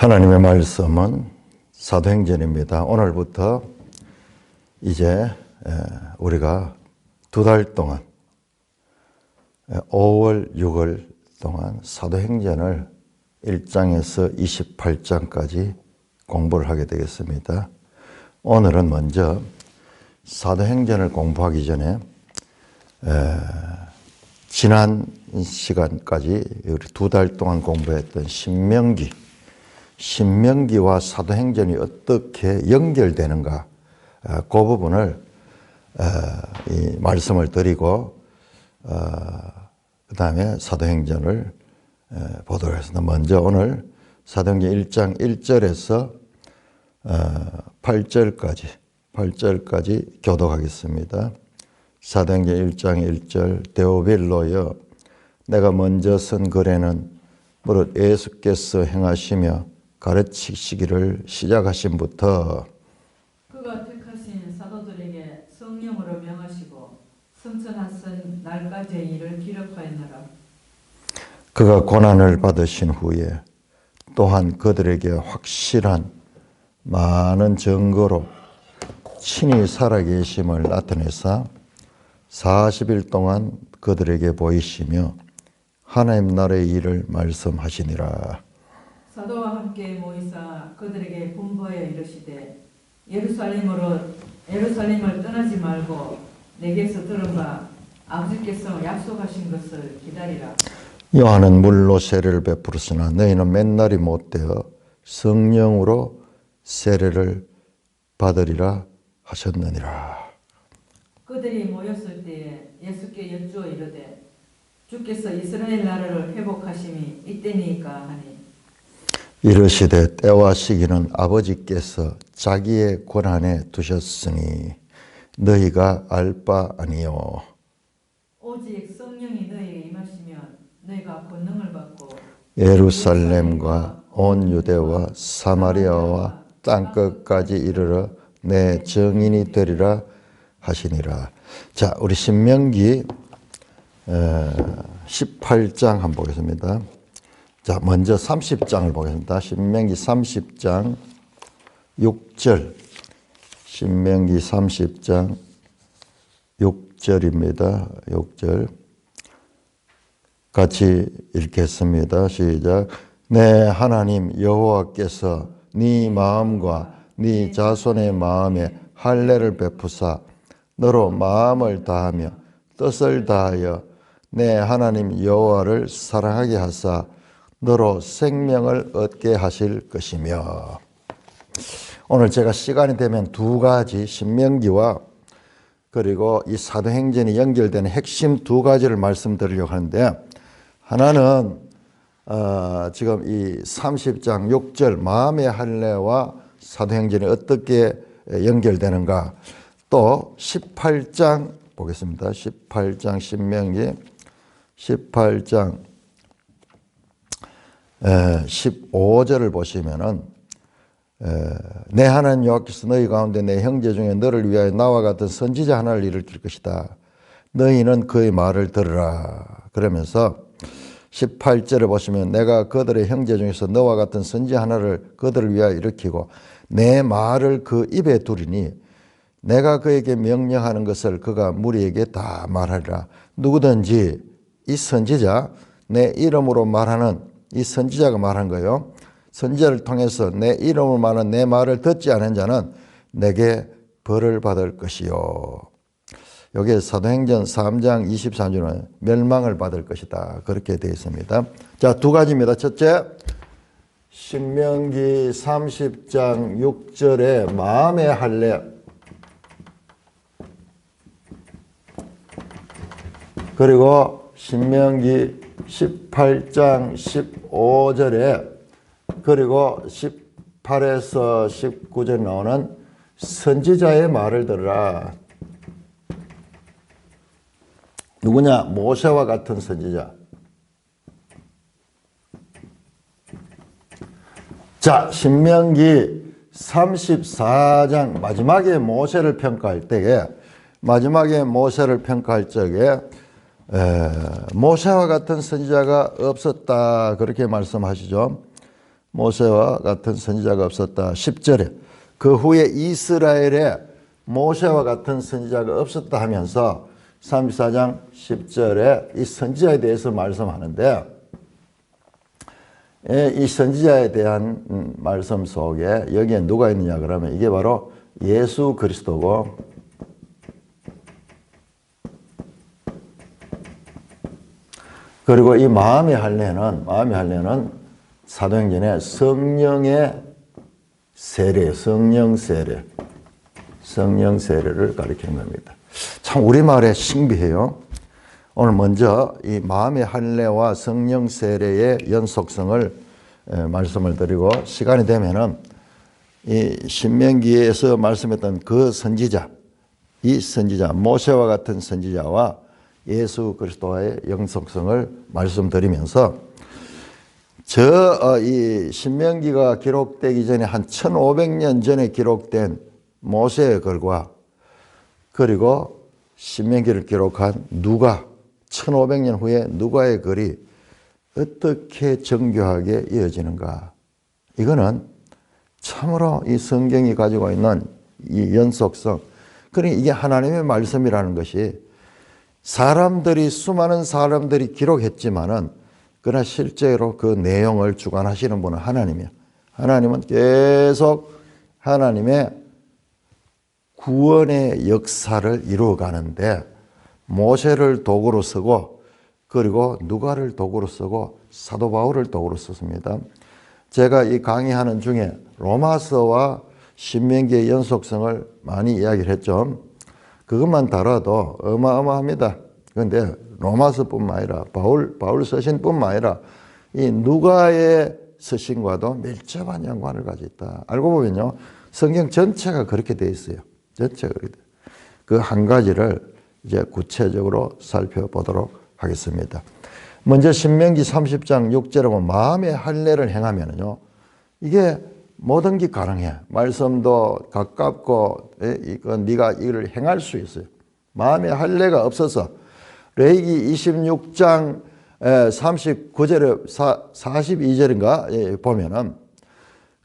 하나님의 말씀은 사도행전입니다. 오늘부터 이제 우리가 두 달 동안 5월, 6월 동안 사도행전을 1장에서 28장까지 공부를 하게 되겠습니다. 오늘은 먼저 사도행전을 공부하기 전에 지난 시간까지 우리 두 달 동안 공부했던 신명기와 사도행전이 어떻게 연결되는가 그 부분을 이 말씀을 드리고 그 다음에 사도행전을 보도록 하겠습니다. 먼저 오늘 사도행전 1장 1절에서 8절까지 교독하겠습니다. 사도행전 1장 1절 데오빌로여 내가 먼저 쓴 글에는 무릇 예수께서 행하시며 가르치시기를 시작하신부터 그가 택하신 사도들에게 성령으로 명하시고 성천하신 날까지의 일을 기록하였노라. 그가 고난을 받으신 후에 또한 그들에게 확실한 많은 증거로 친히 살아계심을 나타내사 40일 동안 그들에게 보이시며 하나님 나라의 일을 말씀하시니라. 사도와 함께 모이사 그들에게 분부하여 이르시되 예루살렘을 떠나지 말고 내게서 들은 바 아버지께서 약속하신 것을 기다리라. 요한은 물로 세례를 베풀었으나 너희는 맨날이 못되어 성령으로 세례를 받으리라 하셨느니라. 그들이 모였을 때에 예수께 여쭈어 이르되 주께서 이스라엘 나라를 회복하심이 이때니까 하니 이르시되 때와 시기는 아버지께서 자기의 권한에 두셨으니 너희가 알 바 아니요 오직 성령이 너희에게 임하시면 너희가 권능을 받고 예루살렘과 온 유대와 사마리아와 땅끝까지 이르러 내 증인이 되리라 하시니라. 자, 우리 신명기 18장 한번 보겠습니다. 자, 먼저 30장을 보겠습니다. 신명기 30장 6절. 신명기 30장 6절입니다. 6절. 같이 읽겠습니다. 시작. 내 하나님 여호와께서 네 마음과 네 자손의 마음에 할례를 베푸사 너로 마음을 다하며 뜻을 다하여 내 하나님 여호와를 사랑하게 하사 너로 생명을 얻게 하실 것이며. 오늘 제가 시간이 되면 두 가지 신명기와 그리고 이 사도행전이 연결되는 핵심 두 가지를 말씀드리려고 하는데, 하나는 지금 이 30장 6절 마음의 할례와 사도행전이 어떻게 연결되는가, 또 18장 보겠습니다. 18장 신명기 18장 15절을 보시면은 내 하나님 여호와께서 너희 가운데 내 형제 중에 너를 위하여 나와 같은 선지자 하나를 일으킬 것이다. 너희는 그의 말을 들으라. 그러면서 18절을 보시면 내가 그들의 형제 중에서 너와 같은 선지자 하나를 그들을 위하여 일으키고 내 말을 그 입에 두리니 내가 그에게 명령하는 것을 그가 무리에게 다 말하리라. 누구든지 이 선지자, 내 이름으로 말하는 이 선지자가 말한 거예요. 선지자를 통해서 내 이름으로 말하는 내 말을 듣지 않은 자는 내게 벌을 받을 것이요. 여기에 사도행전 3장 23절은 멸망을 받을 것이다. 그렇게 되어 있습니다. 자, 두 가지입니다. 첫째, 신명기 30장 6절에 마음의 할례, 그리고 신명기 18장 15절에 그리고 18에서 19절에 나오는 선지자의 말을 들으라. 누구냐? 모세와 같은 선지자. 자, 신명기 34장 마지막에 모세를 평가할 때에 모세와 같은 선지자가 없었다 그렇게 말씀하시죠. 모세와 같은 선지자가 없었다. 10절에 그 후에 이스라엘에 모세와 같은 선지자가 없었다 하면서 34장 10절에 이 선지자에 대해서 말씀하는데, 이 선지자에 대한 말씀 속에 여기에 누가 있느냐 그러면 이게 바로 예수 그리스도고, 그리고 이 마음의 할례는 사도행전에 성령의 세례, 성령 세례를 가리키는 겁니다. 참 우리말에 신비해요. 오늘 먼저 이 마음의 할례와 성령 세례의 연속성을 말씀을 드리고, 시간이 되면은 이 신명기에서 말씀했던 그 선지자, 이 선지자 모세와 같은 선지자와 예수 그리스도와의 연속성을 말씀드리면서, 이 신명기가 기록되기 전에 한 1500년 전에 기록된 모세의 글과, 그리고 신명기를 기록한 누가 1500년 후에 누가의 글이 어떻게 정교하게 이어지는가. 이거는 참으로 이 성경이 가지고 있는 이 연속성, 그러니 이게 하나님의 말씀이라는 것이 수많은 사람들이 기록했지만은, 그러나 실제로 그 내용을 주관하시는 분은 하나님이야. 하나님은 계속 하나님의 구원의 역사를 이루어가는데, 모세를 도구로 쓰고, 그리고 누가를 도구로 쓰고, 사도 바울을 도구로 썼습니다. 제가 이 강의하는 중에 로마서와 신명기의 연속성을 많이 이야기를 했죠. 그것만 달아도 어마어마합니다. 그런데 로마서뿐만 아니라 바울 서신뿐만 아니라 이 누가의 서신과도 밀접한 연관을 가지고 있다. 알고 보면요, 성경 전체가 그렇게 되어 있어요. 전체가 그렇게 돼요. 그 한 가지를 이제 구체적으로 살펴보도록 하겠습니다. 먼저 신명기 30장 6절에 보면 마음의 할례를 행하면요, 이게 모든 게 가능해. 말씀도 가깝고, 네가 이걸 행할 수 있어요. 마음의 할례가 없어서 레위기 26장 39절에 42절인가 보면은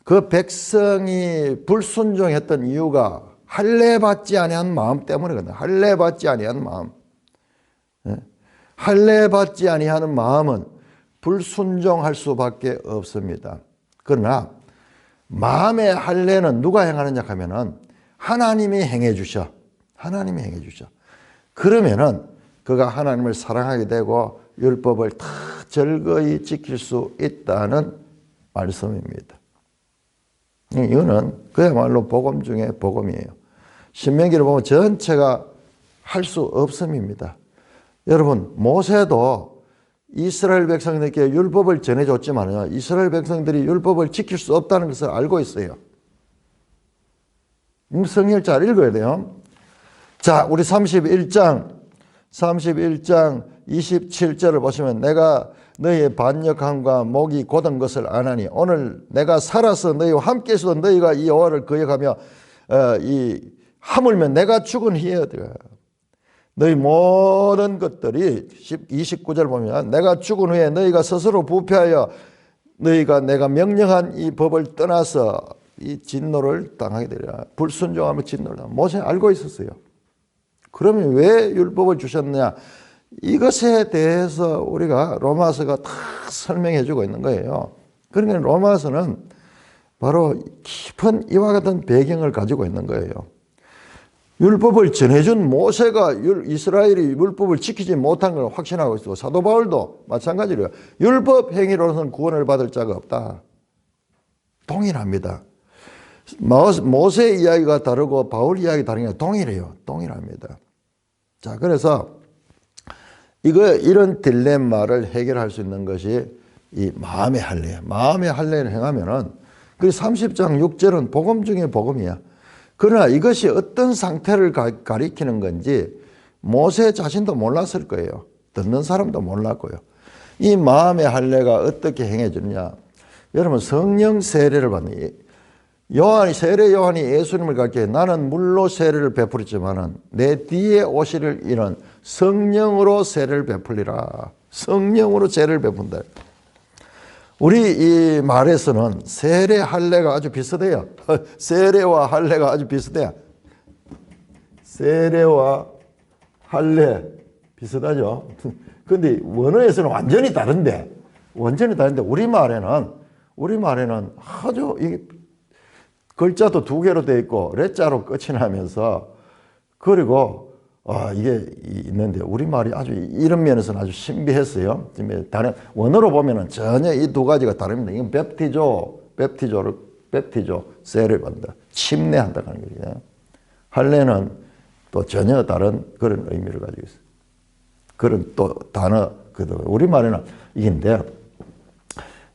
그 백성이 불순종했던 이유가 할례 받지 아니한 마음 때문이거든요. 할례 받지 아니한 마음. 할례 받지 아니하는 마음은 불순종할 수밖에 없습니다. 그러나 마음의 할례는 누가 행하느냐 하면은 하나님이 행해 주셔. 하나님이 행해 주셔. 그러면은 그가 하나님을 사랑하게 되고 율법을 다 절거히 지킬 수 있다는 말씀입니다. 이거는 그야말로 복음 중에 복음이에요. 신명기를 보면 전체가 할 수 없음입니다. 여러분, 모세도 이스라엘 백성들에게 율법을 전해줬지만 이스라엘 백성들이 율법을 지킬 수 없다는 것을 알고 있어요. 성경을 잘 읽어야 돼요. 자, 우리 31장 27절을 보시면 내가 너희의 반역함과 목이 곧은 것을 아나니 오늘 내가 살아서 너희와 함께 있어도 너희가 이 여호와를 거역하며 하물며 내가 죽은 후에 너희 모든 것들이 29절 보면 내가 죽은 후에 너희가 스스로 부패하여 너희가 내가 명령한 이 법을 떠나서 이 진노를 당하게 되리라. 불순종하면 진노를 당하고. 모세 알고 있었어요. 그러면 왜 율법을 주셨느냐? 이것에 대해서 우리가 로마서가 다 설명해 주고 있는 거예요. 그러니까 로마서는 바로 깊은 이와 같은 배경을 가지고 있는 거예요. 율법을 전해준 모세가 이스라엘이 율법을 지키지 못한 걸 확신하고 있고, 사도 바울도 마찬가지로요. 율법 행위로서는 구원을 받을 자가 없다. 동일합니다. 모세 이야기가 다르고 바울 이야기 다른 게 동일해요. 동일합니다. 자, 그래서 이런 딜레마를 해결할 수 있는 것이 이 마음의 할례예요. 마음의 할례를 행하면은 그 30장 6절은 복음 중에 복음이야. 그러나 이것이 어떤 상태를 가리키는 건지 모세 자신도 몰랐을 거예요. 듣는 사람도 몰랐고요. 이 마음의 할례가 어떻게 행해지느냐? 여러분, 성령 세례를 받는 세례 요한이 예수님을 갖게 나는 물로 세례를 베풀었지만은 내 뒤에 오시를 이는 성령으로 세례를 베풀리라. 성령으로 세례를 베푼다. 우리 이 말에서는 세례 할례가 아주 비슷해요. 세례와 할례가 아주 비슷해요. 세례와 할례 비슷하죠. 근데 원어에서는 완전히 다른데 우리말에는 아주 이게 글자도 두 개로 되어 있고 레자로 끝이 나면서 그리고 이게 있는데 우리말이 아주 이런 면에서는 아주 신비했어요. 다른 원어로 보면은 전혀 이 두 가지가 다릅니다. 이건 베프티조, 세례를 받는다. 침례한다 하는 거죠. 할례는 또 전혀 다른 그런 의미를 가지고 있어요. 그런 또 단어, 우리말에는 이긴데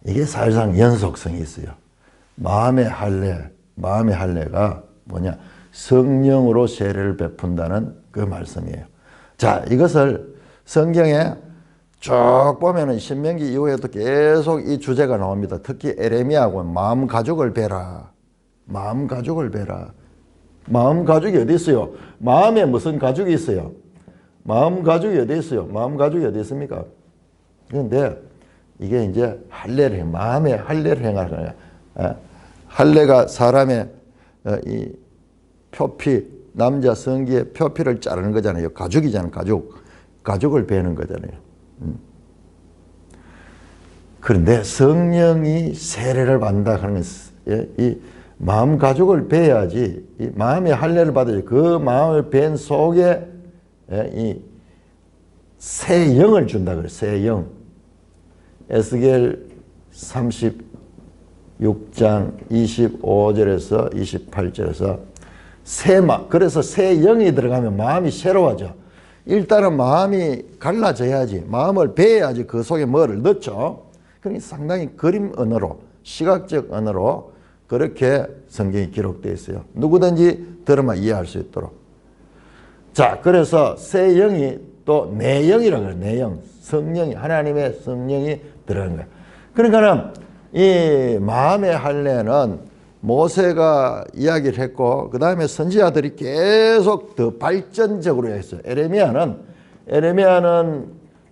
이게 사실상 연속성이 있어요. 마음의 할례가 뭐냐? 성령으로 세례를 베푼다는 그 말씀이에요. 자, 이것을 성경에 쭉 보면은 신명기 이후에도 계속 이 주제가 나옵니다. 특히 에레미야하고 마음 가죽을 베라. 마음 가죽이 어디 있어요? 마음에 무슨 가죽이 있어요? 마음 가죽이 어디 있어요? 마음 가죽이 어디 있습니까? 그런데 이게 이제 마음의 할례를 행하는 거예요. 할례가 사람의 이 표피, 남자 성기의 표피를 자르는 거잖아요. 가죽이잖아요. 가죽을 베는 거잖아요. 그런데 성령이 세례를 받는다 하는 이 마음 가죽을 베야지, 이 마음의 할례를 받아야지. 그 마음을 벤 속에 이 새 영을 준다 그래요. 새 영. 에스겔 36장 25절에서 28절에서 그래서 새 영이 들어가면 마음이 새로워져. 일단은 마음이 갈라져야지, 마음을 베어야지 그 속에 뭐를 넣죠. 그러니까 상당히 그림 언어로, 시각적 언어로 그렇게 성경이 기록되어 있어요. 누구든지 들으면 이해할 수 있도록. 자, 그래서 새 영이 또 내 영이라고 해요. 내 영. 성령이, 하나님의 성령이 들어간 거예요. 그러니까는 이 마음의 할례는 모세가 이야기를 했고, 그 다음에 선지자들이 계속 더 발전적으로 했어요. 에레미야는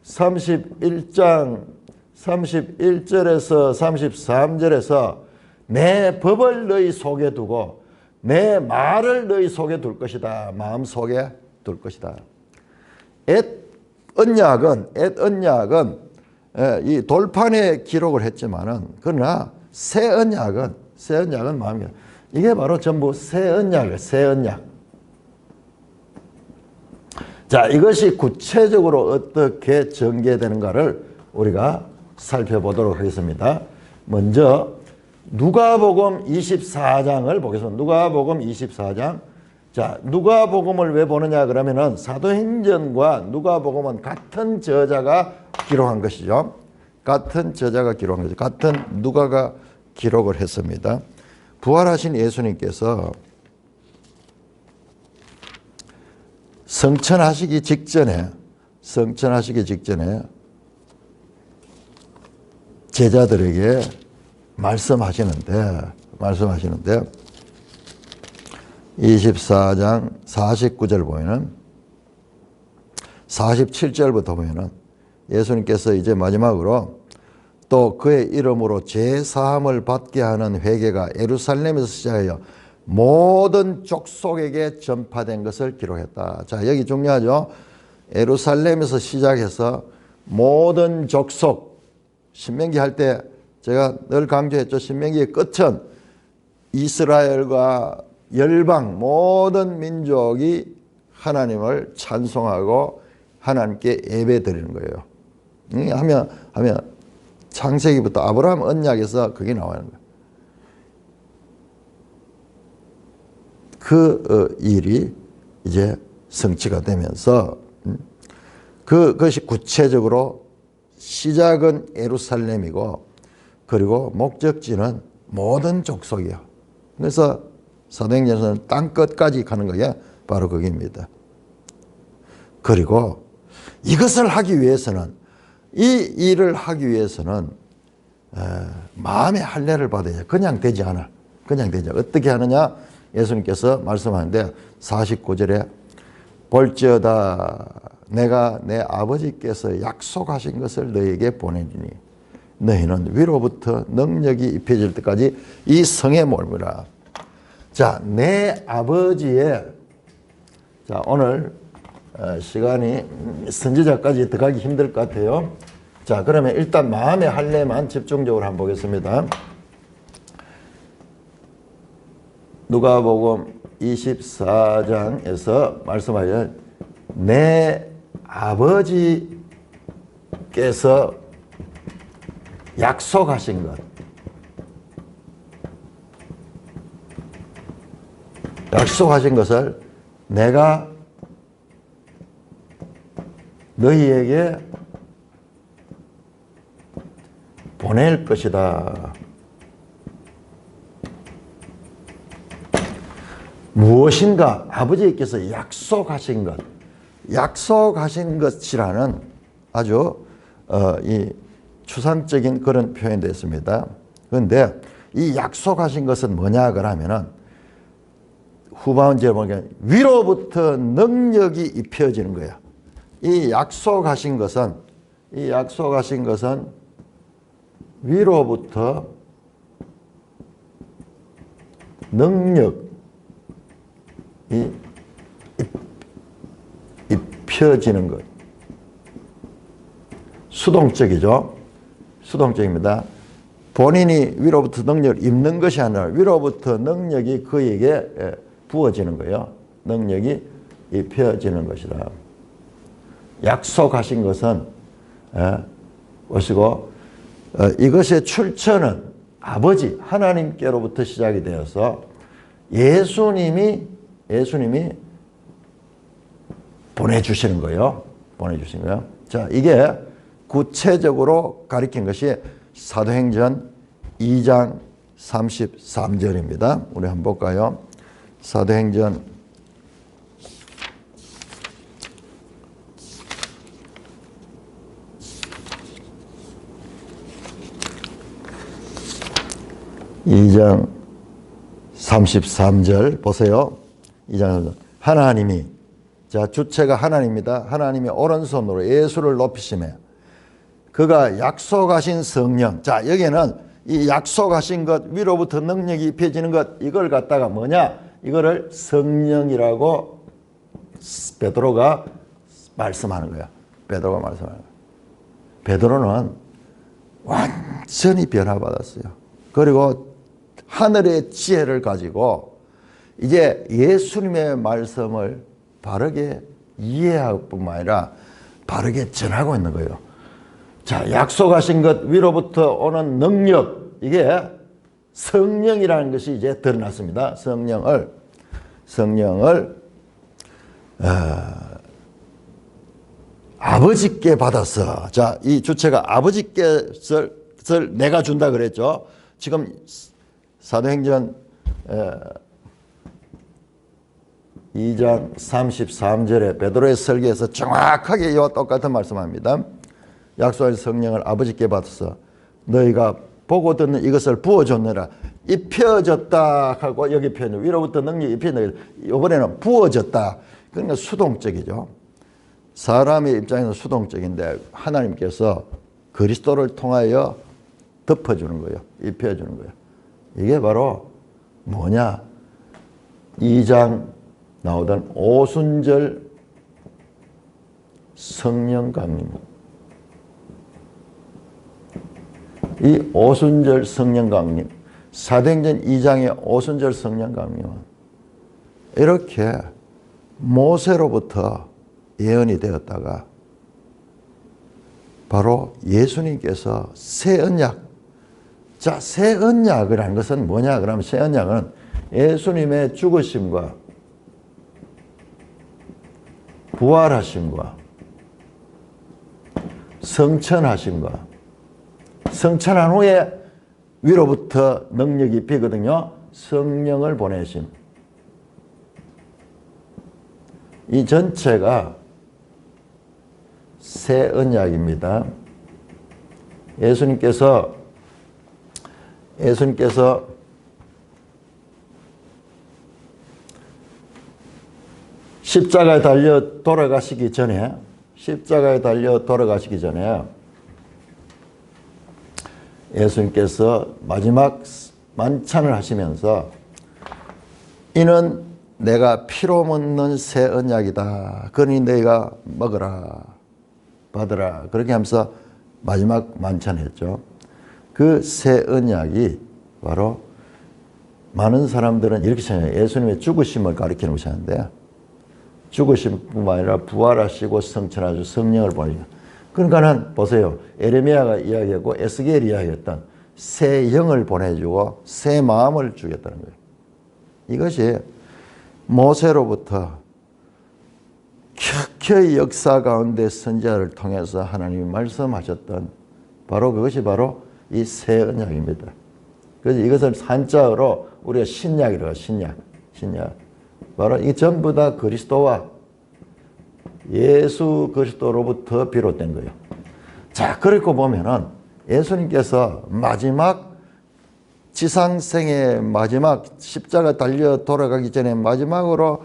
31장 31절에서 33절에서 내 법을 너희 속에 두고 내 말을 너희 속에 둘 것이다. 마음 속에 둘 것이다. 옛 언약은 이 돌판에 기록을 했지만은, 그러나 새 언약은 마음이야. 이게 바로 전부 새 언약이에요. 새 언약. 자, 이것이 구체적으로 어떻게 전개되는가를 우리가 살펴보도록 하겠습니다. 먼저 누가복음 24장을 보겠습니다. 누가복음 24장. 자, 누가복음을 왜 보느냐 그러면은 사도행전과 누가복음은 같은 저자가 기록한 것이죠. 같은 저자가 기록한 거죠. 같은 누가가 기록을 했습니다. 부활하신 예수님께서 성천하시기 직전에 제자들에게 말씀하시는데 24장 49절 보면은 47절부터 보면은 예수님께서 이제 마지막으로 또 그의 이름으로 죄사함을 받게 하는 회개가 예루살렘에서 시작하여 모든 족속에게 전파된 것을 기록했다. 자, 여기 중요하죠. 예루살렘에서 시작해서 모든 족속, 신명기 할 때 제가 늘 강조했죠. 신명기의 끝은 이스라엘과 열방 모든 민족이 하나님을 찬송하고 하나님께 예배 드리는 거예요. 하면 창세기부터 아브라함 언약에서 그게 나와요. 그 일이 이제 성취가 되면서 그것이 구체적으로 시작은 예루살렘이고 그리고 목적지는 모든 족속이요. 그래서 사도행전에서는 땅 끝까지 가는 거게 바로 거기입니다. 그리고 이것을 하기 위해서는, 이 일을 하기 위해서는 마음의 할례를 받아야 그냥 되지 않아. 어떻게 하느냐? 예수님께서 말씀하는데 49절에 볼지어다 내가 내 아버지께서 약속하신 것을 너에게 보내주니 너희는 위로부터 능력이 입혀질 때까지 이 성에 머무라. 자, 내 아버지의, 자, 오늘 시간이 선지자까지 들어가기 힘들 것 같아요. 자, 그러면 일단 마음의 할례만 집중적으로 한번 보겠습니다. 누가복음 24장에서 말씀하여 내 아버지께서 약속하신 것, 약속하신 것을 내가 너희에게 보낼 것이다. 무엇인가 아버지께서 약속하신 것, 약속하신 것이라는 아주 이 추상적인 그런 표현이 됐습니다. 그런데 이 약속하신 것은 뭐냐 그러면은 후반절에 보니까 위로부터 능력이 입혀지는 거야. 이 약속하신 것은 위로부터 능력이 입혀지는 것. 수동적이죠. 수동적입니다. 본인이 위로부터 능력을 입는 것이 아니라 위로부터 능력이 그에게 부어지는 거예요. 능력이 입혀지는 것이다. 약속하신 것은 보시고 이것의 출처는 아버지 하나님께로부터 시작이 되어서 예수님이 보내주시는 거예요. 보내주신 거예요. 자, 이게 구체적으로 가리킨 것이 사도행전 2장 33절입니다. 우리 한번 볼까요? 사도행전 2장 33절 보세요. 2장 하나님이, 자, 주체가 하나님입니다. 하나님이 오른손으로 예수를 높이시며 그가 약속하신 성령. 자, 여기에는 이 약속하신 것, 위로부터 능력이 입혀지는 것, 이걸 갖다가 뭐냐? 이거를 성령이라고 베드로가 말씀하는 거야. 베드로가 말씀하는 거야. 베드로는 완전히 변화받았어요. 그리고 하늘의 지혜를 가지고 이제 예수님의 말씀을 바르게 이해할 뿐만 아니라 바르게 전하고 있는 거예요. 자, 약속하신 것 위로부터 오는 능력, 이게 성령이라는 것이 이제 드러났습니다. 성령을 아버지께 받았어. 자, 이 주체가 아버지께서 내가 준다 그랬죠. 지금 사도행전 2장 33절에 베드로의 설교에서 정확하게 이와 똑같은 말씀합니다. 약속한 성령을 아버지께 받아서 너희가 보고 듣는 이것을 부어줬느라. 입혀졌다 하고 여기 표현, 위로부터 능력이 입혀졌다. 이번에는 부어졌다. 그러니까 수동적이죠. 사람의 입장에서 수동적인데 하나님께서 그리스도를 통하여 덮어주는 거예요. 입혀주는 거예요. 이게 바로 뭐냐? 2장 나오던 오순절 성령 강림. 이 오순절 성령 강림, 사도행전 2장의 오순절 성령 강림은 이렇게 모세로부터 예언이 되었다가 바로 예수님께서 새 언약. 자, 새 언약이라는 것은 뭐냐? 그러면 새 언약은 예수님의 죽으심과 부활하심과 성천하심과 성천한 후에 위로부터 능력이 입히거든요. 성령을 보내심. 이 전체가 새 언약입니다. 예수님께서 십자가에 달려 돌아가시기 전에 예수님께서 마지막 만찬을 하시면서 이는 내가 피로 묻는 새 언약이다. 그러니 너희가 먹으라, 받으라. 그렇게 하면서 마지막 만찬했죠. 그 새 언약이 바로 많은 사람들은 이렇게 생각해요. 예수님의 죽으심을 가리키는 것이었는데 죽으심뿐만 아니라 부활하시고 성천하시고 성령을 보내시고 그러니까는 보세요. 에레미야가 이야기하고 에스겔이 이야기했던 새 영을 보내주고 새 마음을 주겠다는 거예요. 이것이 모세로부터 켜켜이 역사 가운데 선지자를 통해서 하나님이 말씀하셨던 바로 그것이 바로 이 새 언약입니다. 그래서 이것을 한자어로 우리가 신약이라고 해요. 신약. 바로 이 전부 다 그리스도와 예수 그리스도로부터 비롯된 거예요. 자, 그렇게 보면은 예수님께서 마지막 지상생의 마지막 십자가 달려 돌아가기 전에 마지막으로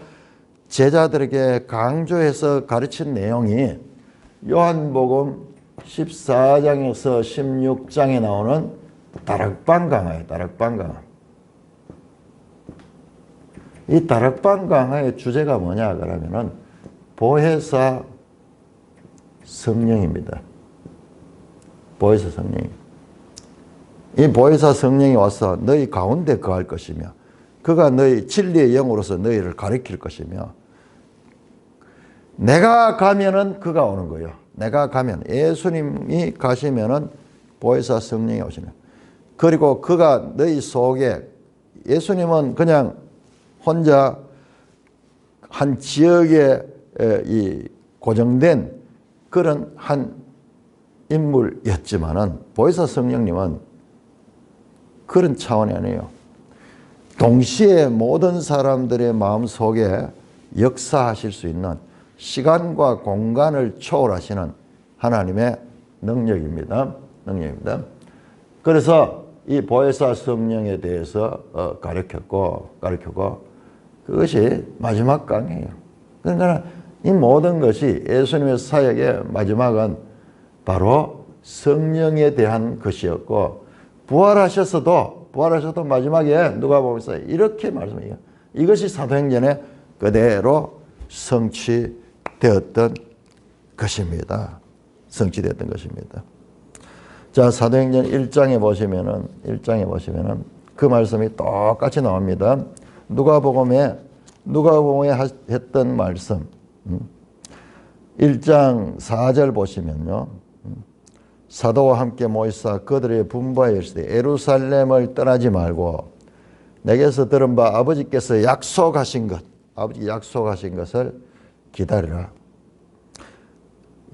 제자들에게 강조해서 가르친 내용이 요한복음 14장에서 16장에 나오는 다락방 강화예요. 다락방 강화. 이 다락방 강화의 주제가 뭐냐 그러면은 보혜사 성령입니다. 보혜사 성령. 이 보혜사 성령이 와서 너희 가운데 거할 것이며 그가 너희 진리의 영으로서 너희를 가르칠 것이며 내가 가면은 그가 오는 거예요. 내가 가면 예수님이 가시면은 보혜사 성령이 오시는. 그리고 그가 너희 속에 예수님은 그냥 혼자 한 지역에 이 고정된 그런 한 인물이었지만은 보혜사 성령님은 그런 차원이 아니에요. 동시에 모든 사람들의 마음속에 역사하실 수 있는 시간과 공간을 초월하시는 하나님의 능력입니다. 그래서 이 보혜사 성령에 대해서 가르쳤고 그것이 마지막 강이에요. 그러니까 이 모든 것이 예수님의 사역의 마지막은 바로 성령에 대한 것이었고 부활하셔도 마지막에 누가복음에서 이렇게 말씀해요. 이것이 사도행전에 그대로 성취되었던 것입니다. 성취되었던 것입니다. 자, 사도행전 1장에 보시면은 그 말씀이 똑같이 나옵니다. 누가복음에 했던 말씀. 1장 4절 보시면요. 사도와 함께 모이사 그들의 분부하여 이르시되 예루살렘을 떠나지 말고 내게서 들은 바 아버지께서 약속하신 것을 기다리라.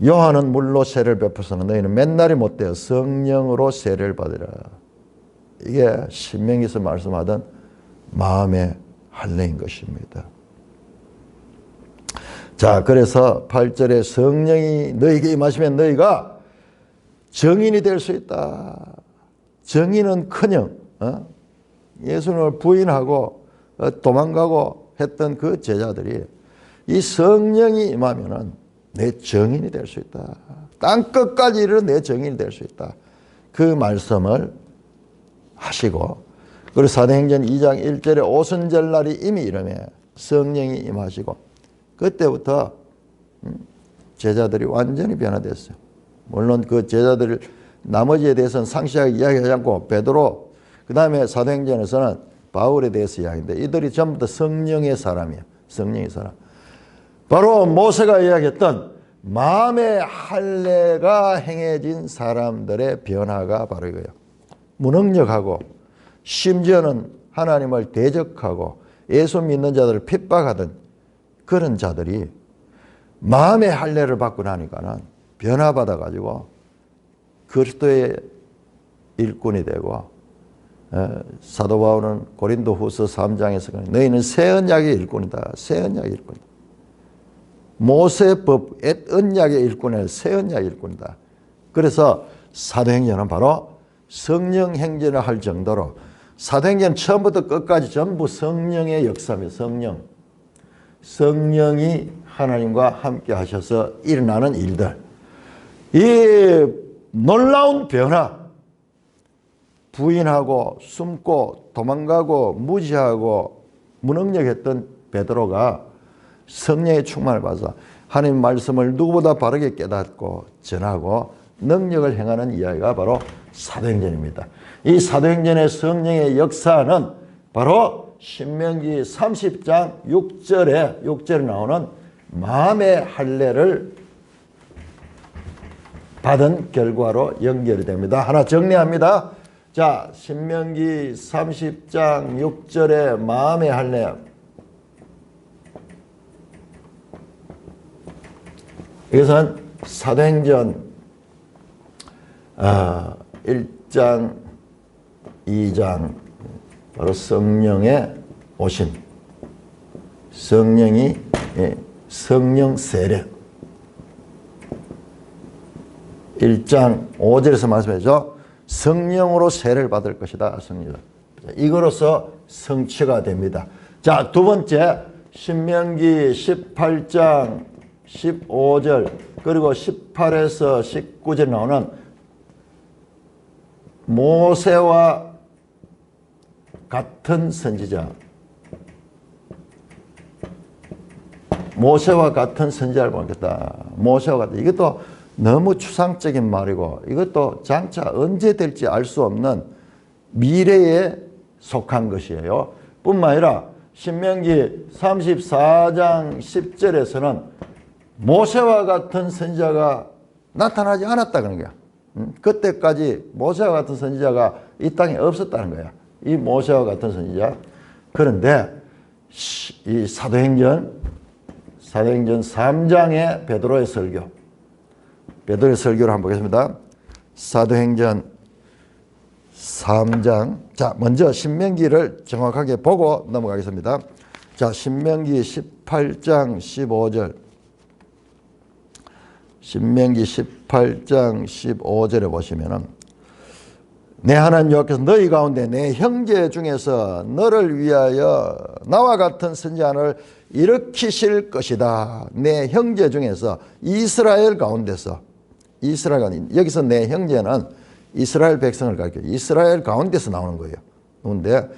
요한은 물로 세례를 베푸서는 너희는 맨날이 못되어 성령으로 세례를 받으라. 이게 신명기에서 말씀하던 마음의 할례인 것입니다. 자, 그래서 8절에 성령이 너희에게 임하시면 너희가 정인이 될 수 있다. 정인은커녕 예수님을 부인하고 도망가고 했던 그 제자들이 이 성령이 임하면은 내 정인이 될 수 있다. 땅끝까지 이르는 내 정인이 될 수 있다. 그 말씀을 하시고 그리고 사도행전 2장 1절에 오순절날이 이미 이르매 성령이 임하시고 그때부터 제자들이 완전히 변화됐어요. 물론 그 제자들 나머지에 대해서는 상세하게 이야기하지 않고 베드로 그 다음에 사도행전에서는 바울에 대해서 이야기인데 이들이 전부 다 성령의 사람이에요. 성령의 사람. 바로 모세가 이야기했던 마음의 할례가 행해진 사람들의 변화가 바로 이거예요. 무능력하고 심지어는 하나님을 대적하고 예수 믿는 자들을 핍박하던 그런 자들이 마음의 할례를 받고 나니까는 변화받아 가지고 그리스도의 일꾼이 되고 사도 바울은 고린도후서 3장에서 너희는 새 언약의 일꾼이다. 새 언약의 일꾼이다. 모세법 옛 언약의 일꾼이 새 언약의 일꾼이다. 그래서 사도행전은 바로 성령 행전을 할 정도로 사도행전 처음부터 끝까지 전부 성령의 역사입니다. 성령이 하나님과 함께 하셔서 일어나는 일들. 이 놀라운 변화, 부인하고 숨고 도망가고 무지하고 무능력했던 베드로가 성령의 충만을 받아서 하나님 말씀을 누구보다 바르게 깨닫고 전하고 능력을 행하는 이야기가 바로 사도행전입니다. 이 사도행전의 성령의 역사는 바로 신명기 30장 6절에 나오는 마음의 할례를 받은 결과로 연결이 됩니다. 하나 정리합니다. 자, 신명기 30장 6절에 마음의 할례. 이것은 사도행전 1장, 2장 바로 성령의 오심, 성령 세례. 1장 5절에서 말씀하죠. 성령으로 세례를 받을 것이다. 성령. 이거로서 성취가 됩니다. 자, 두 번째 신명기 18장 15절 그리고 18에서 19절 나오는 모세와 같은 선지자. 모세와 같은 선지자를 보겠다. 모세와 같은. 이것도 너무 추상적인 말이고 이것도 장차 언제 될지 알 수 없는 미래에 속한 것이에요. 뿐만 아니라 신명기 34장 10절에서는 모세와 같은 선지자가 나타나지 않았다 그런 거야. 그때까지 모세와 같은 선지자가 이 땅에 없었다는 거야. 이 모세와 같은 선지자. 그런데 이 사도행전 3장의 베드로의 설교. 베드로의 설교를 한번 보겠습니다. 사도행전 3장. 자, 먼저 신명기를 정확하게 보고 넘어가겠습니다. 자, 신명기 18장 15절. 신명기 18장 15절에 보시면은 내 하나님 여호와께서 너희 가운데 내 형제 중에서 너를 위하여 나와 같은 선지자를 일으키실 것이다. 내 형제 중에서 이스라엘 가운데서 여기서 내 형제는 이스라엘 백성을 가리켜 이스라엘 가운데서 나오는 거예요. 그런데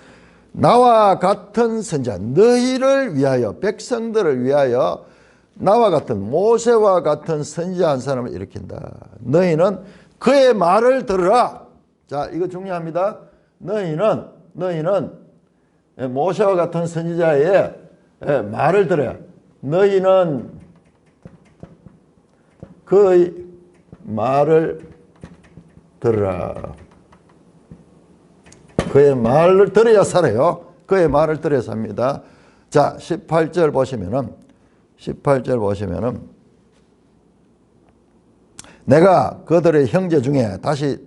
나와 같은 선지자 너희를 위하여 백성들을 위하여 나와 같은 모세와 같은 선지자 한 사람을 일으킨다. 너희는 그의 말을 들으라. 자, 이거 중요합니다. 너희는 모세와 같은 선지자의 말을 들어야. 너희는 그의 말을 들으라. 그의 말을 들어야 살아요. 그의 말을 들어야 삽니다. 자, 18절 보시면은 내가 그들의 형제 중에 다시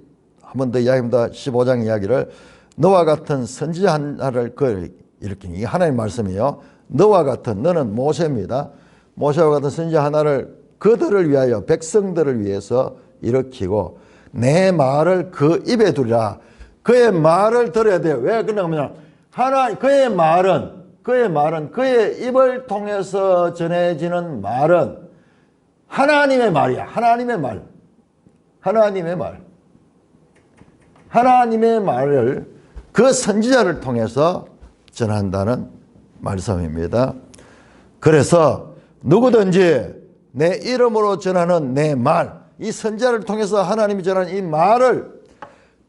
한 번 더 이야기합니다. 15장 이야기를 너와 같은 선지자 하나를 일으키니 하나님 말씀이요. 너와 같은 너는 모세입니다. 모세와 같은 선지자 하나를 그들을 위하여 백성들을 위해서 일으키고 내 말을 그 입에 두리라. 그의 말을 들어야 돼요. 왜 그러냐면 그의 말은 그의 입을 통해서 전해지는 말은 하나님의 말이야. 하나님의 말을 그 선지자를 통해서 전한다는 말씀입니다. 그래서 누구든지 내 이름으로 전하는 내 말, 이 선지자를 통해서 하나님이 전하는 이 말을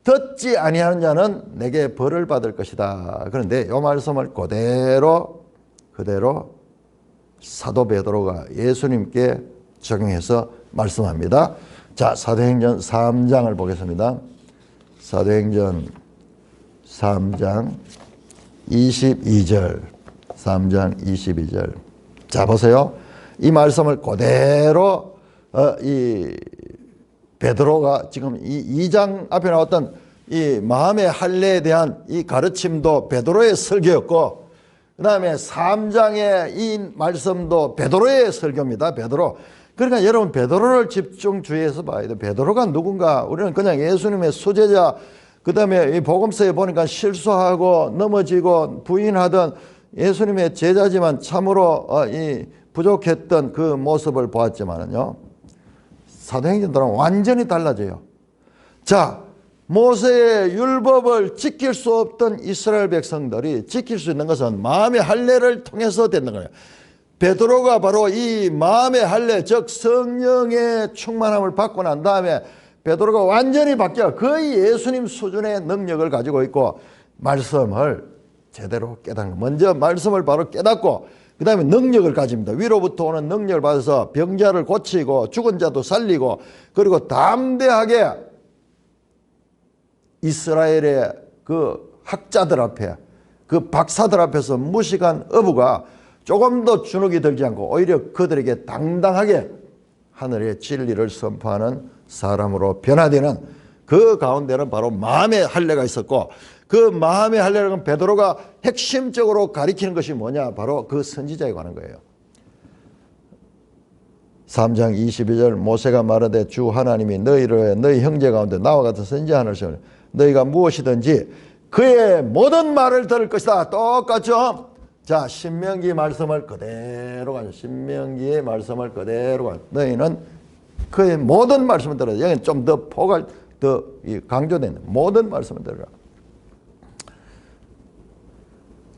듣지 아니하는 자는 내게 벌을 받을 것이다. 그런데 이 말씀을 그대로 사도 베드로가 예수님께 적용해서 말씀합니다. 자, 사도행전 3장을 보겠습니다. 사도행전 3장 22절. 3장 22절. 자, 보세요. 이 말씀을 그대로 이 베드로가 지금 이 2장 앞에 나왔던 이 마음의 할례에 대한 이 가르침도 베드로의 설교였고 그 다음에 3장의 이 말씀도 베드로의 설교입니다. 베드로. 그러니까 여러분 베드로를 집중 주의해서 봐야 돼요. 베드로가 누군가? 우리는 그냥 예수님의 수제자, 그 다음에 이 복음서에 보니까 실수하고 넘어지고 부인하던 예수님의 제자지만 참으로 이 부족했던 그 모습을 보았지만은요. 사도행전 들어가면 완전히 달라져요. 자, 모세의 율법을 지킬 수 없던 이스라엘 백성들이 지킬 수 있는 것은 마음의 할례를 통해서 되는 거예요. 베드로가 바로 이 마음의 할례, 즉 성령의 충만함을 받고 난 다음에 베드로가 완전히 바뀌어 거의 예수님 수준의 능력을 가지고 있고 말씀을 제대로 깨닫는 거예요. 먼저 말씀을 바로 깨닫고 그 다음에 능력을 가집니다. 위로부터 오는 능력을 받아서 병자를 고치고 죽은 자도 살리고 그리고 담대하게 이스라엘의 그 학자들 앞에 그 박사들 앞에서 무식한 어부가 조금 더 주눅이 들지 않고 오히려 그들에게 당당하게 하늘의 진리를 선포하는 사람으로 변화되는 그 가운데는 바로 마음의 할례가 있었고 그 마음의 할례는 베드로가 핵심적으로 가리키는 것이 뭐냐? 바로 그 선지자에 관한 거예요. 3장 22절 모세가 말하되 주 하나님이 너희를 너희 형제 가운데 나와 같은 선지자 하나를 세우니 너희가 무엇이든지 그의 모든 말을 들을 것이다. 똑같죠? 자, 신명기 말씀을 그대로 가죠. 신명기의 말씀을 그대로 가죠. 너희는 그의 모든 말씀을 들어야 돼. 여기는 좀 더 포괄, 더 강조된 모든 말씀을 들어라.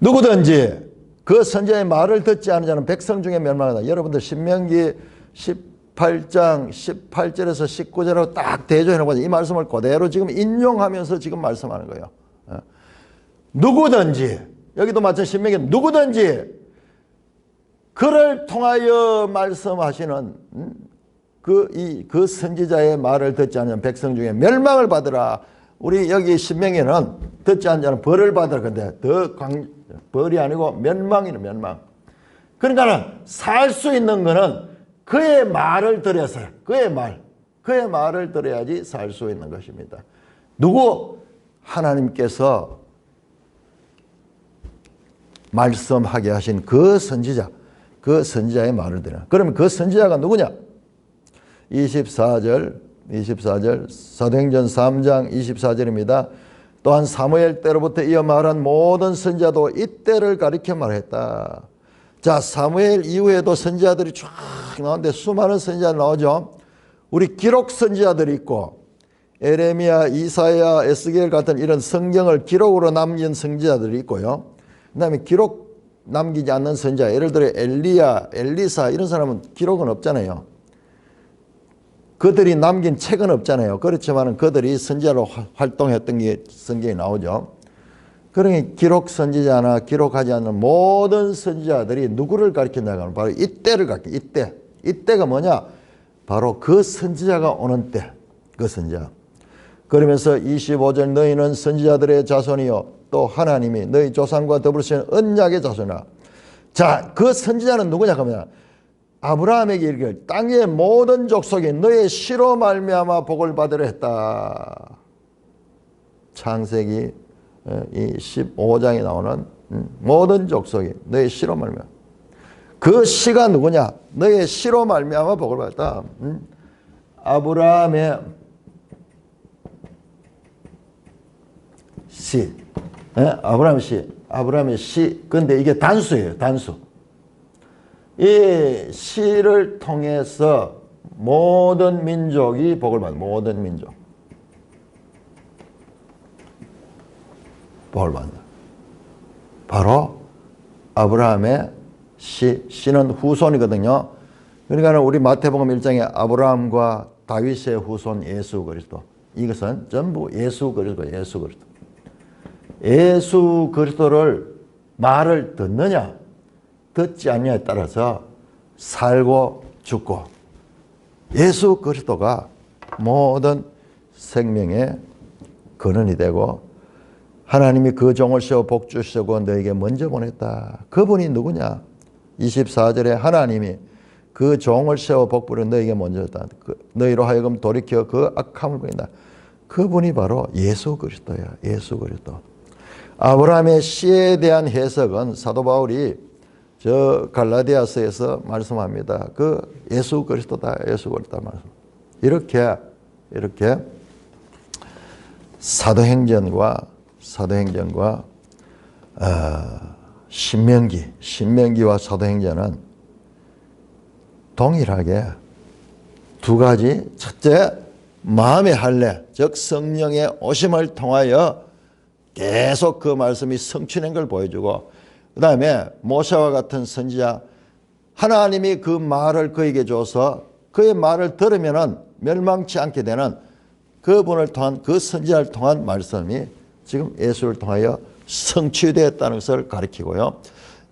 누구든지 그 선지자의 말을 듣지 않은 자는 백성 중에 멸망하다. 여러분들 신명기 18장 18절에서 19절하고 딱 대조해놓고 이 말씀을 그대로 지금 인용하면서 지금 말씀하는 거예요. 누구든지 여기도 마찬가지 신명기 누구든지 그를 통하여 말씀하시는 그 선지자의 말을 듣지 않는 백성 중에 멸망을 받으라. 우리 여기 신명기는 듣지 않는 자는 벌을 받을 건데 벌이 아니고 멸망이는 멸망. 그러니까는 살 수 있는 거는 그의 말을 들어서요. 그의 말을 들어야지 살 수 있는 것입니다. 누구? 하나님께서 말씀하게 하신 그 선지자, 그 선지자의 말을 들어요. 그러면 그 선지자가 누구냐? 24절 사도행전 3장 24절입니다. 또한 사무엘 때로부터 이어 말한 모든 선지자도 이때를 가리켜 말했다. 자, 사무엘 이후에도 선지자들이 쫙 나오는데 수많은 선지자 나오죠. 우리 기록 선지자들이 있고 에레미야, 이사야, 에스겔 같은 이런 성경을 기록으로 남긴 선지자들이 있고요. 그 다음에 기록 남기지 않는 선지자, 예를 들어 엘리야, 엘리사 이런 사람은 기록은 없잖아요. 그들이 남긴 책은 없잖아요. 그렇지만 그들이 선지자로 활동했던 게 성경에 나오죠. 그러니 기록 선지자나 기록하지 않는 모든 선지자들이 누구를 가리킨다고 하면 바로 이때를 가리켜. 이때가 뭐냐? 바로 그 선지자가 오는 때. 그 선지자. 그러면서 25절 너희는 선지자들의 자손이요 또 하나님이 너희 조상과 더불어 신 언약의 자손이라. 자, 그 선지자는 누구냐 하면 아브라함에게 이르기를 땅의 모든 족속이 너의 씨로 말미암아 복을 받으려 했다. 창세기 이 15장에 나오는 모든 족속이 너의 씨로 말미암아. 그 씨가 누구냐? 너의 씨로 말미암아 복을 받았다. 아브라함의 씨, 아브라함의 씨. 근데 이게 단수예요, 단수. 이 씨를 통해서 모든 민족이 복을 받는, 모든 민족 복을 받는다. 바로 아브라함의 씨는 후손이거든요. 그러니까 우리 마태복음 1장에 아브라함과 다윗의 후손 예수 그리스도, 이것은 전부 예수 그리스도. 예수 그리스도를 말을 듣느냐 듣지 않느냐에 따라서 살고 죽고, 예수 그리스도가 모든 생명의 근원이 되고 하나님이 그 종을 세워 복 주시고 너에게 먼저 보냈다. 그분이 누구냐? 24절에 하나님이 그 종을 세워 복 부려 너에게 먼저 줬다. 너희로 하여금 돌이켜 그 악함을 버린다. 그분이 바로 예수 그리스도야. 예수 그리스도. 아브라함의 씨에 대한 해석은 사도 바울이 저 갈라디아서에서 말씀합니다. 그 예수 그리스도다. 예수 그리스도다 말씀. 이렇게 사도행전과 신명기와 사도행전은 동일하게 두 가지, 첫째 마음의 할례, 즉 성령의 오심을 통하여 계속 그 말씀이 성취된 걸 보여주고, 그 다음에 모세와 같은 선지자, 하나님이 그 말을 그에게 줘서 그의 말을 들으면은 멸망치 않게 되는 그분을 통한, 그 선지자를 통한 말씀이 지금 예수를 통하여 성취되었다는 것을 가리키고요.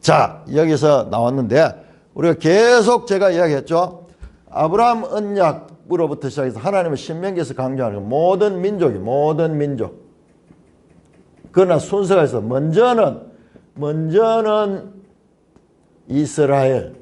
자, 여기서 나왔는데 우리가 계속 제가 이야기했죠. 아브라함 언약으로부터 시작해서 하나님은 신명기에서 강조하는 모든 민족이, 모든 민족. 그러나 순서가 있어. 먼저는 이스라엘.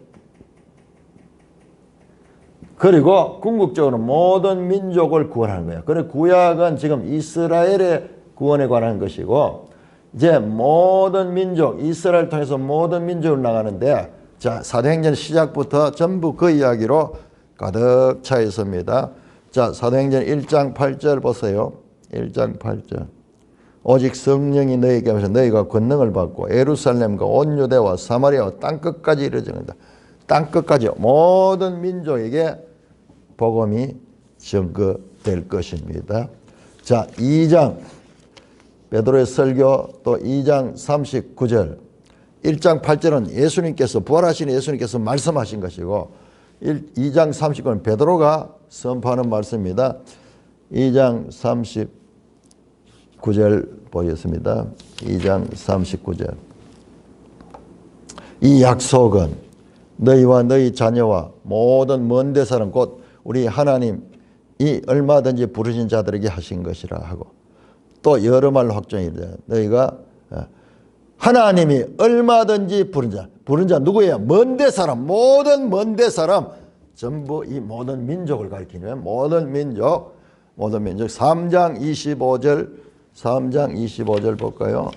그리고 궁극적으로 모든 민족을 구원하는 거예요. 그래 구약은 지금 이스라엘의 구원에 관한 것이고, 이제 모든 민족, 이스라엘 통해서 모든 민족을 나가는데, 자, 사도행전 시작부터 전부 그 이야기로 가득 차 있습니다. 자, 사도행전 1장 8절 보세요. 1장 8절. 오직 성령이 너희에게 오셔서 너희가 권능을 받고 예루살렘과 온 유대와 사마리아와 땅끝까지 이르짖는다. 땅끝까지 모든 민족에게 복음이 증거될 것입니다. 자, 2장 베드로의 설교, 또 2장 39절. 1장 8절은 예수님께서, 부활하신 예수님께서 말씀하신 것이고, 2장 39절은 베드로가 선포하는 말씀입니다. 2장 39절 보겠습니다. 2장 39절. 이 약속은 너희와 너희 자녀와 모든 먼 데 사람 곧 우리 하나님이 얼마든지 부르신 자들에게 하신 것이라 하고, 또 여러 말로 확정이다. 너희가 하나님이 얼마든지 부른 자 누구예요? 먼 데 사람, 모든 먼 데 사람, 전부 이 모든 민족을 가리키는 모든 민족. 3장 25절 볼까요?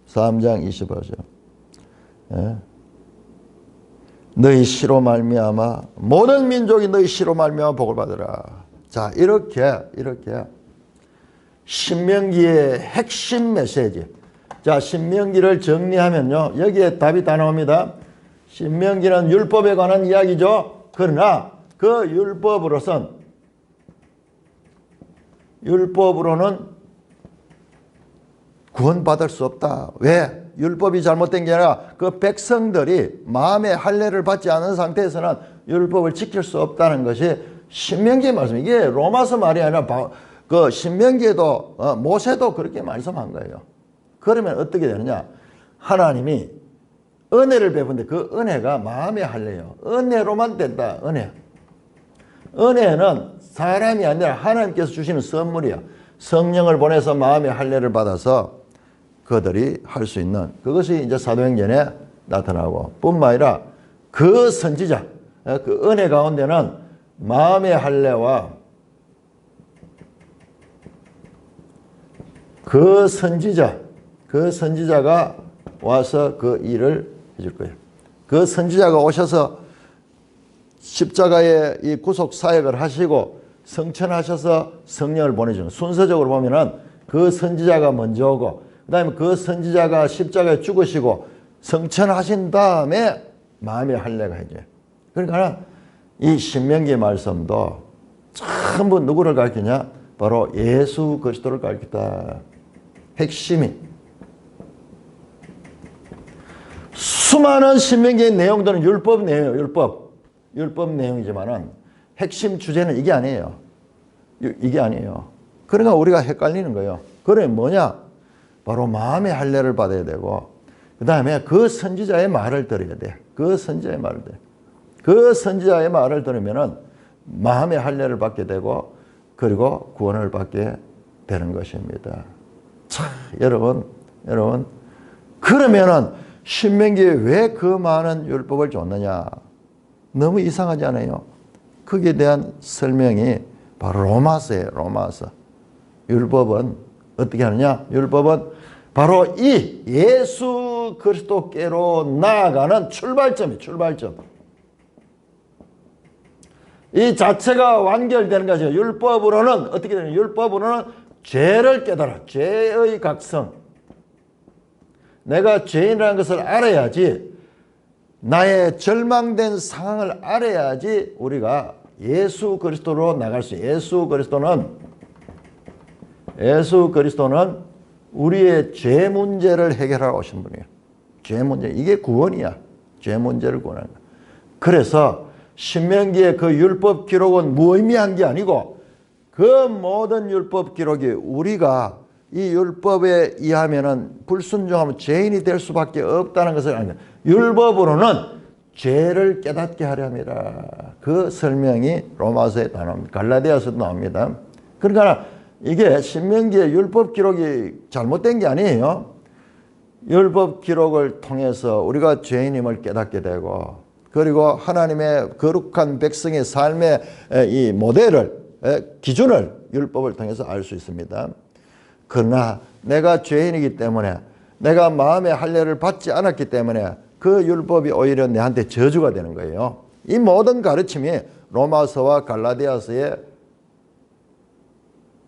3장 25절. 예. 너희 씨로 말미암아 모든 민족이 너희 씨로 말미암아 복을 받으라. 자, 이렇게 신명기의 핵심 메시지. 자, 신명기를 정리하면요, 여기에 답이 다 나옵니다. 신명기는 율법에 관한 이야기죠. 그러나 그 율법으로는 구원받을 수 없다. 왜? 율법이 잘못된 게 아니라 그 백성들이 마음의 할례를 받지 않은 상태에서는 율법을 지킬 수 없다는 것이 신명기의 말씀. 이게 로마서 말이 아니라 그 신명기에도 모세도 그렇게 말씀한 거예요. 그러면 어떻게 되느냐? 하나님이 은혜를 베푼데 그 은혜가 마음의 할례예요. 은혜로만 된다. 은혜는 사람이 아니라 하나님께서 주시는 선물이야. 성령을 보내서 마음의 할례를 받아서 그들이 할 수 있는, 그것이 이제 사도행전에 나타나고, 뿐만 아니라 그 선지자, 그 은혜 가운데는 마음의 할례와 그 선지자가 와서 그 일을 해줄 거예요. 그 선지자가 오셔서 십자가의 이 구속 사역을 하시고 성천하셔서 성령을 보내주는, 순서적으로 보면은 그 선지자가 먼저 오고, 그 다음에 그 선지자가 십자가에 죽으시고 성천하신 다음에 마음의 할례가 해줘요. 그러니까 이 신명기 말씀도 전부 누구를 가르치냐? 바로 예수 그리스도를 가르치다. 핵심이. 수많은 신명기의 내용들은 율법 내용이에요. 율법 내용이지만은 핵심 주제는 이게 아니에요. 그러니까 우리가 헷갈리는 거예요. 그래 뭐냐? 바로 마음의 할례를 받아야 되고, 그 다음에 그 선지자의 말을 들어야 돼. 그 선지자의 말을 들으면은 마음의 할례를 받게 되고, 그리고 구원을 받게 되는 것입니다. 자, 여러분, 그러면은 신명기에 왜 그 많은 율법을 줬느냐? 너무 이상하지 않아요? 거기에 대한 설명이 바로 로마서예요. 로마서. 율법은 어떻게 하느냐? 율법은 바로 이 예수 그리스도께로 나아가는 출발점. 이 자체가 완결되는 것이죠. 율법으로는 어떻게 되냐? 율법으로는 죄를 깨달아. 죄의 각성. 내가 죄인이라는 것을 알아야지, 나의 절망된 상황을 알아야지 우리가 예수 그리스도로 나갈 수 있어요. 예수 그리스도는 우리의 죄 문제를 해결하러 오신 분이에요. 죄 문제. 이게 구원이야. 죄 문제를 구원하는 거야. 그래서 신명기의 그 율법 기록은 무의미한 게 아니고 그 모든 율법 기록이 우리가 이 율법에 의하면은 불순종하면 죄인이 될 수밖에 없다는 것을 아는 거예요. 율법으로는 죄를 깨닫게 하렵니다. 그 설명이 로마서에 다 나옵니다. 갈라디아서도 나옵니다. 그러니까 이게 신명기의 율법 기록이 잘못된 게 아니에요. 율법 기록을 통해서 우리가 죄인임을 깨닫게 되고 그리고 하나님의 거룩한 백성의 삶의 이 모델을 기준을 율법을 통해서 알 수 있습니다. 그러나 내가 죄인이기 때문에 내가 마음의 할례를 받지 않았기 때문에 그 율법이 오히려 내한테 저주가 되는 거예요. 이 모든 가르침이 로마서와 갈라디아서의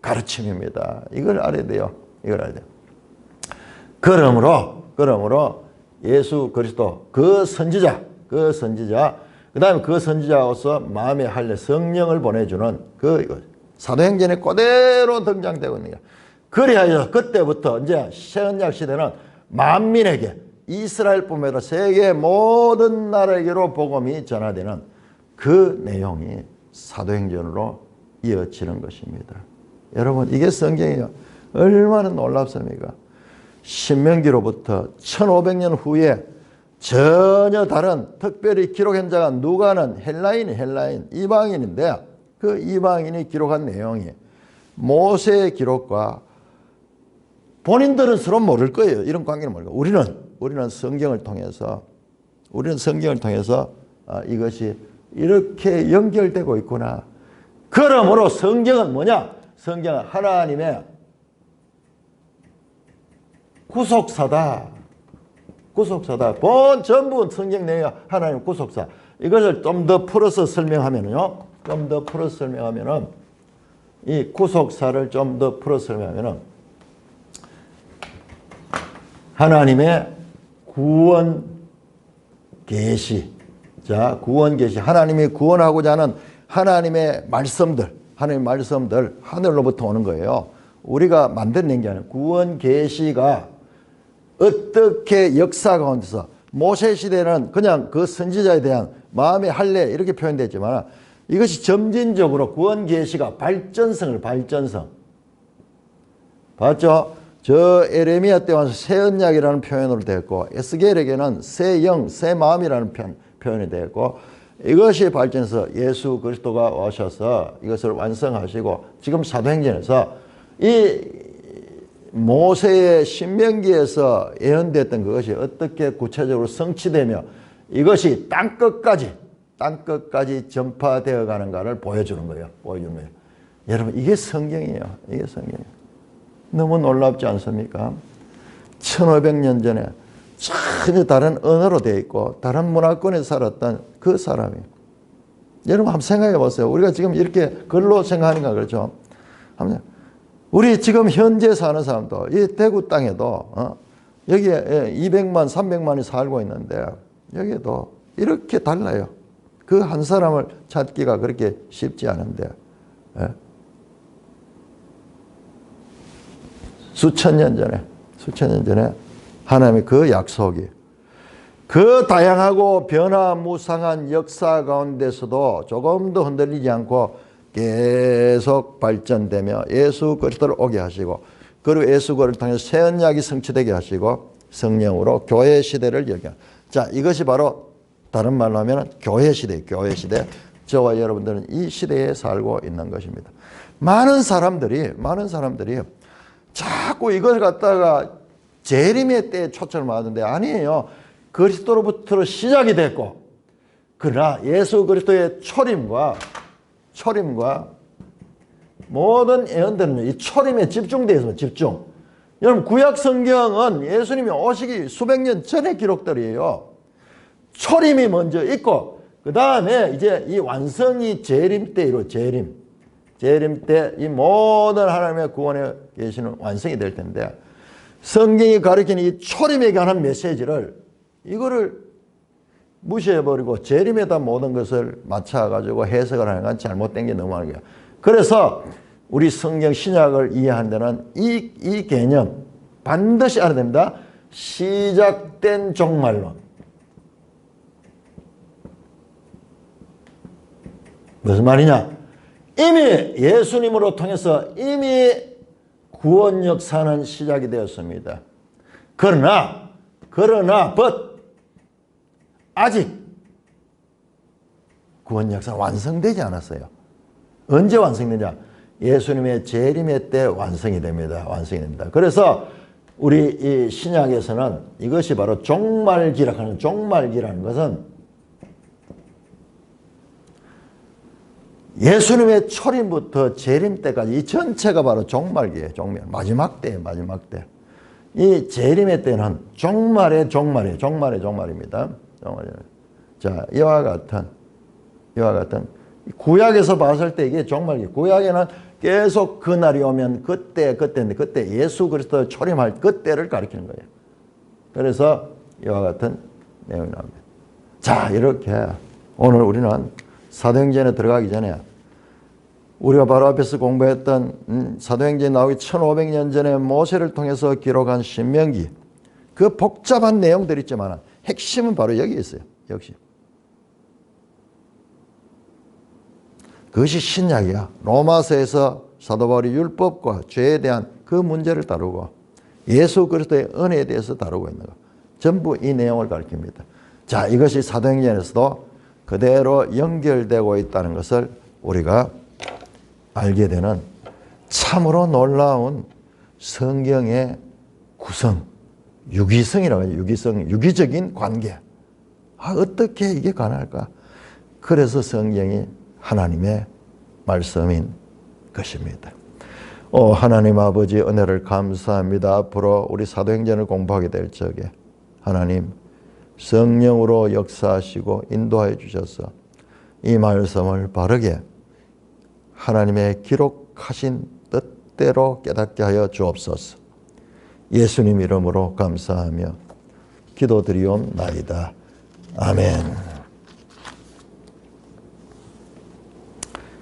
가르침입니다. 이걸 알아야 돼요. 이걸 알아야 돼요. 그러므로 예수 그리스도 그 선지자 그 다음에 그 선지자로서 마음의 할례 성령을 보내주는 그 사도행전에 그대로 등장되고 있는 거예요. 그래야 그때부터 이제 새언약 시대는 만민에게 이스라엘뿐만 아니라 세계 모든 나라에게로 복음이 전하되는 그 내용이 사도행전으로 이어지는 것입니다. 여러분 이게 성경이에요. 얼마나 놀랍습니까? 신명기로부터 1500년 후에 전혀 다른 특별히 기록한 자가 누가는 헬라인 이방인인데 그 이방인이 기록한 내용이 모세의 기록과 본인들은 서로 모를 거예요. 이런 관계는 모르고 우리는 성경을 통해서 이것이 이렇게 연결되고 있구나. 그러므로 성경은 뭐냐? 성경은 하나님의 구속사다. 전부 성경 내용 하나님의 구속사. 이것을 좀 더 풀어서 설명하면요. 이 구속사를 좀 더 풀어서 설명하면은 하나님의 구원 계시. 자, 구원 계시. 하나님이 구원하고자 하는 하나님의 말씀들 하늘로부터 오는 거예요. 우리가 만들어낸 게 아니라 구원 계시가 어떻게 역사 가운데서 모세 시대는 그냥 그 선지자에 대한 마음의 할례 이렇게 표현됐지만 이것이 점진적으로 구원 계시가 발전성 봤죠? 저 에레미야 때 와서 새 언약이라는 표현으로 되었고 에스겔에게는 새 영, 새 마음이라는 표현이 되었고 이것이 발전해서 예수 그리스도가 오셔서 이것을 완성하시고 지금 사도행전에서 이 모세의 신명기에서 예언됐던 그것이 어떻게 구체적으로 성취되며 이것이 땅끝까지 전파되어 가는가를 보여주는 거예요. 여러분 이게 성경이에요. 너무 놀랍지 않습니까? 1500년 전에 전혀 다른 언어로 되어 있고 다른 문화권에 살았던 그 사람이 여러분 한번 생각해 보세요. 우리가 지금 이렇게 글로 생각하니까 그렇죠. 우리 지금 현재 사는 사람도 이 대구 땅에도 여기에 200만 300만이 살고 있는데 여기에도 이렇게 달라요. 그 한 사람을 찾기가 그렇게 쉽지 않은데 수천 년 전에 하나님의 그 약속이 그 다양하고 변화무쌍한 역사 가운데서도 조금도 흔들리지 않고 계속 발전되며 예수 그리스도를 오게 하시고 그리고 예수 그리스도를 통해서 새 언약이 성취되게 하시고 성령으로 교회 시대를 열게. 자, 이것이 바로 다른 말로 하면 교회 시대. 저와 여러분들은 이 시대에 살고 있는 것입니다. 많은 사람들이 자꾸 이걸 갖다가 재림의 때에 초점을 맞는데 아니에요. 그리스도로부터 시작이 됐고 그러나 예수 그리스도의 초림과 모든 예언들은 이 초림에 집중되어 있습니다. 집중. 여러분 구약 성경은 예수님이 오시기 수백 년 전의 기록들이에요. 초림이 먼저 있고 그 다음에 이제 이 완성이 재림 때로 재림 때 이 모든 하나님의 구원에 계시는 완성이 될 텐데 성경이 가르치는 이 초림에 관한 메시지를 이거를 무시해버리고 재림에다 모든 것을 맞춰가지고 해석을 하는 건 잘못된 게 너무 많은 거예요. 그래서 우리 성경 신약을 이해하는 데는 이 개념 반드시 알아야 됩니다. 시작된 종말론. 무슨 말이냐? 이미 예수님으로 통해서 이미 구원 역사는 시작이 되었습니다. 그러나 아직 구원 역사는 완성되지 않았어요. 언제 완성되냐? 예수님의 재림의 때 완성이 됩니다. 완성이 됩니다. 그래서 우리 이 신약에서는 이것이 바로 종말기라는 것은 예수님의 초림부터 재림 때까지 이 전체가 바로 종말기예요. 마지막 때예요. 마지막 때. 이 재림의 때는 종말입니다. 자, 이와 같은 구약에서 봤을 때 이게 종말기. 구약에는 계속 그날이 오면 그때 예수 그리스도 초림할 그때를 가리키는 거예요. 그래서 이와 같은 내용이 나옵니다. 자, 이렇게 오늘 우리는 사도행전에 들어가기 전에 우리가 바로 앞에서 공부했던 사도행전에 나오기 1500년 전에 모세를 통해서 기록한 신명기, 그 복잡한 내용들이 있지만 핵심은 바로 여기 있어요. 역시 그것이 신약이야. 로마서에서 사도 바울이 율법과 죄에 대한 그 문제를 다루고 예수 그리스도의 은혜에 대해서 다루고 있는 거. 전부 이 내용을 가르칩니다. 자, 이것이 사도행전에서도 그대로 연결되고 있다는 것을 우리가 알게 되는 참으로 놀라운 성경의 구성, 유기성이라고 하죠. 유기적인 관계. 어떻게 이게 가능할까? 그래서 성경이 하나님의 말씀인 것입니다. 하나님 아버지 은혜를 감사합니다. 앞으로 우리 사도행전을 공부하게 될 적에 하나님 성령으로 역사하시고 인도하여 주셔서 이 말씀을 바르게 하나님의 기록하신 뜻대로 깨닫게 하여 주옵소서. 예수님 이름으로 감사하며 기도드리옵나이다. 아멘.